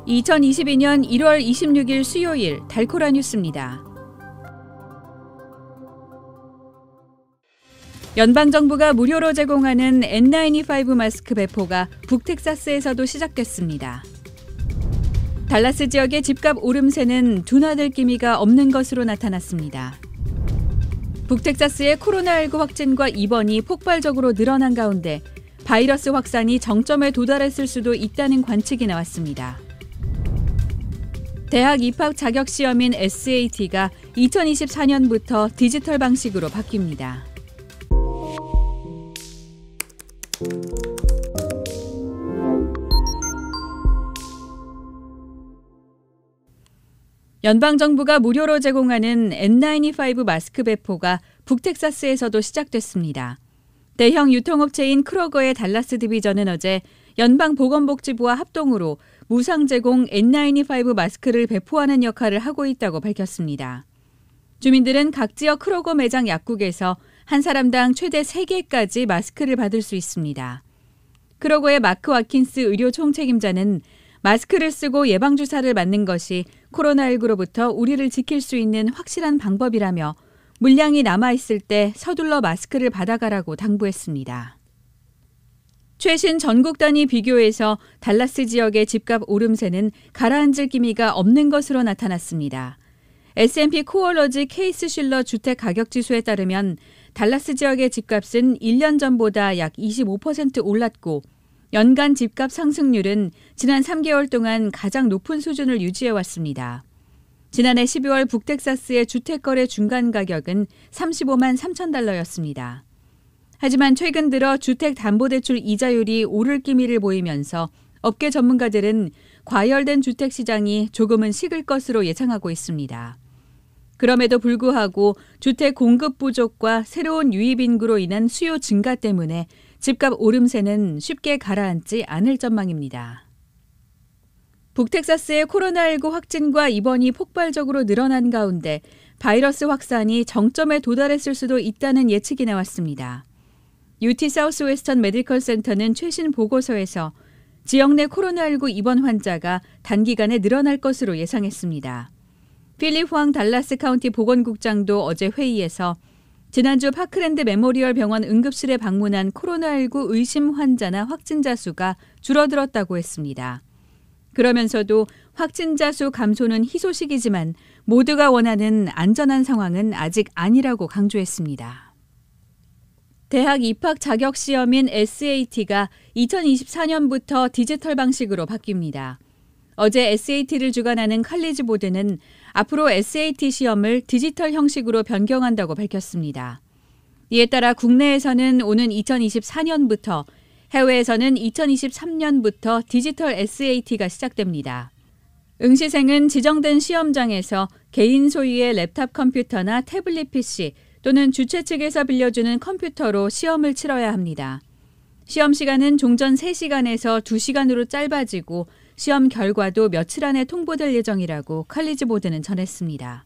2022년 1월 26일 수요일 달코라 뉴스입니다. 연방정부가 무료로 제공하는 N95 마스크 배포가 북텍사스에서도 시작됐습니다. 달라스 지역의 집값 오름세는 둔화될 기미가 없는 것으로 나타났습니다. 북텍사스의 코로나19 확진과 입원이 폭발적으로 늘어난 가운데 바이러스 확산이 정점에 도달했을 수도 있다는 관측이 나왔습니다. 대학 입학 자격 시험인 SAT가 2024년부터 디지털 방식으로 바뀝니다. 연방정부가 무료로 제공하는 N95 마스크 배포가 북텍사스에서도 시작됐습니다. 대형 유통업체인 크로거의 달라스 디비전은 어제 연방보건복지부와 합동으로 무상 제공 N95 마스크를 배포하는 역할을 하고 있다고 밝혔습니다. 주민들은 각 지역 크로거 매장 약국에서 한 사람당 최대 3개까지 마스크를 받을 수 있습니다. 크로거의 마크 와킨스 의료 총책임자는 마스크를 쓰고 예방주사를 맞는 것이 코로나19로부터 우리를 지킬 수 있는 확실한 방법이라며 물량이 남아있을 때 서둘러 마스크를 받아가라고 당부했습니다. 최신 전국 단위 비교에서 달라스 지역의 집값 오름세는 가라앉을 기미가 없는 것으로 나타났습니다. S&P 코어러지 케이스-실러 주택가격지수에 따르면 달라스 지역의 집값은 1년 전보다 약 25% 올랐고 연간 집값 상승률은 지난 3개월 동안 가장 높은 수준을 유지해왔습니다. 지난해 12월 북텍사스의 주택거래 중간 가격은 35만 3천 달러였습니다. 하지만 최근 들어 주택담보대출 이자율이 오를 기미를 보이면서 업계 전문가들은 과열된 주택시장이 조금은 식을 것으로 예상하고 있습니다. 그럼에도 불구하고 주택 공급 부족과 새로운 유입 인구로 인한 수요 증가 때문에 집값 오름세는 쉽게 가라앉지 않을 전망입니다. 북텍사스의 코로나19 확진과 입원이 폭발적으로 늘어난 가운데 바이러스 확산이 정점에 도달했을 수도 있다는 예측이 나왔습니다. UT 사우스웨스턴 메디컬 센터는 최신 보고서에서 지역 내 코로나19 입원 환자가 단기간에 늘어날 것으로 예상했습니다. 필립 황 달라스 카운티 보건국장도 어제 회의에서 지난주 파크랜드 메모리얼 병원 응급실에 방문한 코로나19 의심 환자나 확진자 수가 줄어들었다고 했습니다. 그러면서도 확진자 수 감소는 희소식이지만 모두가 원하는 안전한 상황은 아직 아니라고 강조했습니다. 대학 입학 자격 시험인 SAT가 2024년부터 디지털 방식으로 바뀝니다. 어제 SAT를 주관하는 칼리지 보드는 앞으로 SAT 시험을 디지털 형식으로 변경한다고 밝혔습니다. 이에 따라 국내에서는 오는 2024년부터, 해외에서는 2023년부터 디지털 SAT가 시작됩니다. 응시생은 지정된 시험장에서 개인 소유의 랩탑 컴퓨터나 태블릿 PC 또는 주최 측에서 빌려주는 컴퓨터로 시험을 치러야 합니다. 시험 시간은 종전 3시간에서 2시간으로 짧아지고 시험 결과도 며칠 안에 통보될 예정이라고 칼리지 보드는 전했습니다.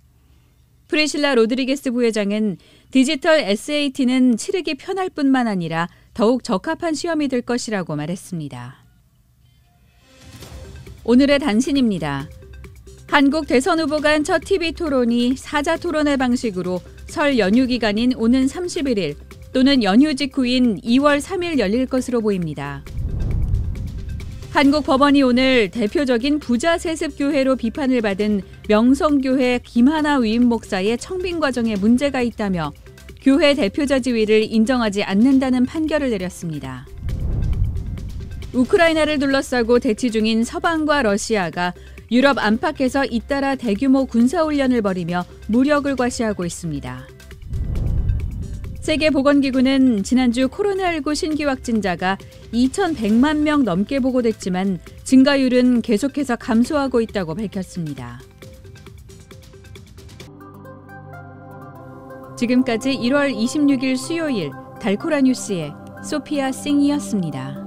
프리실라 로드리게스 부회장은 디지털 SAT는 치르기 편할 뿐만 아니라 더욱 적합한 시험이 될 것이라고 말했습니다. 오늘의 단신입니다. 한국 대선 후보 간 첫 TV 토론이 사자 토론회 방식으로 설 연휴 기간인 오는 31일 또는 연휴 직후인 2월 3일 열릴 것으로 보입니다. 한국 법원이 오늘 대표적인 부자 세습 교회로 비판을 받은 명성교회 김하나 위임 목사의 청빙 과정에 문제가 있다며 교회 대표자 지위를 인정하지 않는다는 판결을 내렸습니다. 우크라이나를 둘러싸고 대치 중인 서방과 러시아가 유럽 안팎에서 잇따라 대규모 군사훈련을 벌이며 무력을 과시하고 있습니다. 세계보건기구는 지난주 코로나19 신규 확진자가 2,100만 명 넘게 보고됐지만 증가율은 계속해서 감소하고 있다고 밝혔습니다. 지금까지 1월 26일 수요일 달코라 뉴스의 소피아 싱이었습니다.